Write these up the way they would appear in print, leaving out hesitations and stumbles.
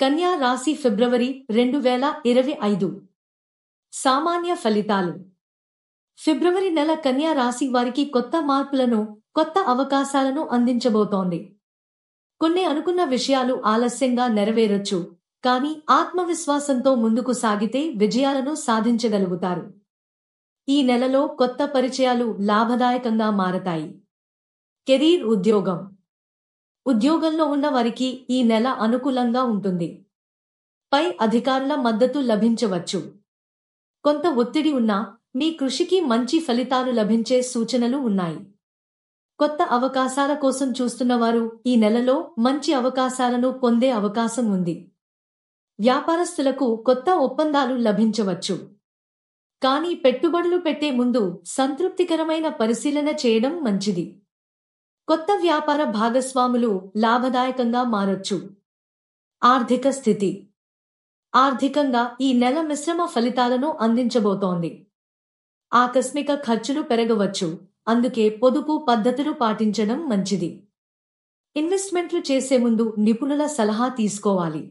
కన్యా రాశి ఫిబ్రవరి 2025 సామాన్య ఫలితాలు. ఫిబ్రవరి నెల కన్యా రాశి వారికి కొత్త మార్పులను, కొత్త అవకాశాలను అందించబోతోంది. కొన్ని అనుకున్న విషయాలు ఆలస్యంగా నెరవేరొచ్చు, కానీ ఆత్మవిశ్వాసంతో ముందుకు సాగితే విజయాలను సాధించగలుగుతారు. ఈ నెలలో కొత్త పరిచయాలు లాభదాయకంగా మారతాయి. కెరీర్ ఉద్యోగంలో ఉన్న వారికి ఈ నెల అనుకూలంగా ఉంటుంది. పై అధికారుల మద్దతు లభించవచ్చు. కొంత ఒత్తిడి ఉన్నా మీ కృషికి మంచి ఫలితాలు లభించే సూచనలు ఉన్నాయి. కొత్త అవకాశాల కోసం చూస్తున్నవారు ఈ నెలలో మంచి అవకాశాలను పొందే అవకాశం ఉంది. వ్యాపారస్తులకు కొత్త ఒప్పందాలు లభించవచ్చు. కానీ పెట్టుబడులు పెట్టే ముందు సంతృప్తికరమైన పరిశీలన చేయడం మంచిది. కొత్త వ్యాపార భాగస్వాములు లాభదాయకంగా మారొచ్చు. ఆర్థిక స్థితి. ఆర్థికంగా ఈ నెల మిశ్రమ ఫలితాలను అందించబోతోంది. ఆకస్మిక ఖర్చులు పెరగవచ్చు, అందుకే పొదుపు పద్ధతులు పాటించడం మంచిది. ఇన్వెస్ట్మెంట్లు చేసే ముందు నిపుణుల సలహా తీసుకోవాలి.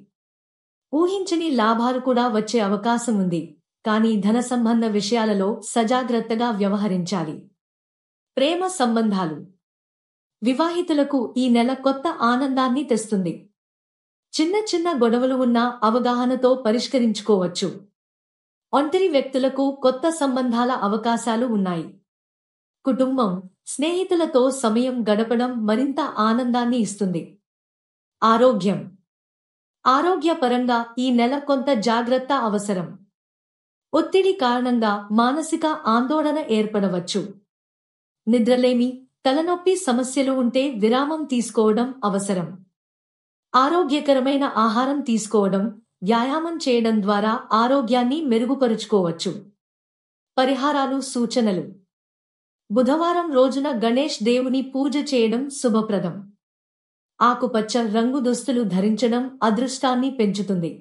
ఊహించని లాభాలు కూడా వచ్చే అవకాశం ఉంది, కానీ ధన సంబంధ విషయాలలో సజాగ్రత్తగా వ్యవహరించాలి. ప్రేమ సంబంధాలు. వివాహితులకు ఈ నెల కొత్త ఆనందాన్ని తెస్తుంది. చిన్న చిన్న గొడవలు ఉన్నా అవగాహనతో పరిష్కరించుకోవచ్చు. ఒంటరి వ్యక్తులకు కొత్త సంబంధాల అవకాశాలు ఉన్నాయి. కుటుంబం, స్నేహితులతో సమయం గడపడం మరింత ఆనందాన్ని ఇస్తుంది. ఆరోగ్యపరంగా ఈ నెల కొంత జాగ్రత్త అవసరం. ఒత్తిడి కారణంగా మానసిక ఆందోళన ఏర్పడవచ్చు. నిద్రలేమి, తలనొప్పి సమస్యలు ఉంటే విరామం తీసుకోవడం అవసరం. ఆరోగ్యకరమైన ఆహారం తీసుకోవడం, వ్యాయామం చేయడం ద్వారా ఆరోగ్యాన్ని మెరుగుపరుచుకోవచ్చు. పరిహారాలు, సూచనలు. బుధవారం రోజున గణేష్ దేవుని పూజ చేయడం శుభప్రదం. ఆకుపచ్చ రంగు దుస్తులు ధరించడం అదృష్టాన్ని పెంచుతుంది.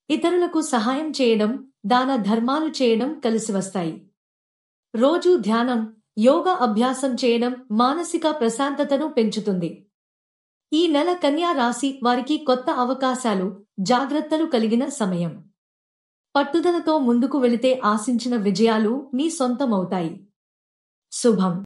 ఇతరులకు సహాయం చేయడం, దాన ధర్మాలు చేయడం కలిసివస్తాయి. రోజూ ధ్యానం, యోగా అభ్యాసం చేయడం మానసిక ప్రశాంతతను పెంచుతుంది. ఈ నెల కన్యా రాశి వారికి కొత్త అవకాశాలు, జాగ్రత్తలు కలిగిన సమయం. పట్టుదలతో ముందుకు వెళితే ఆశించిన విజయాలు మీ సొంతమవుతాయి. శుభం.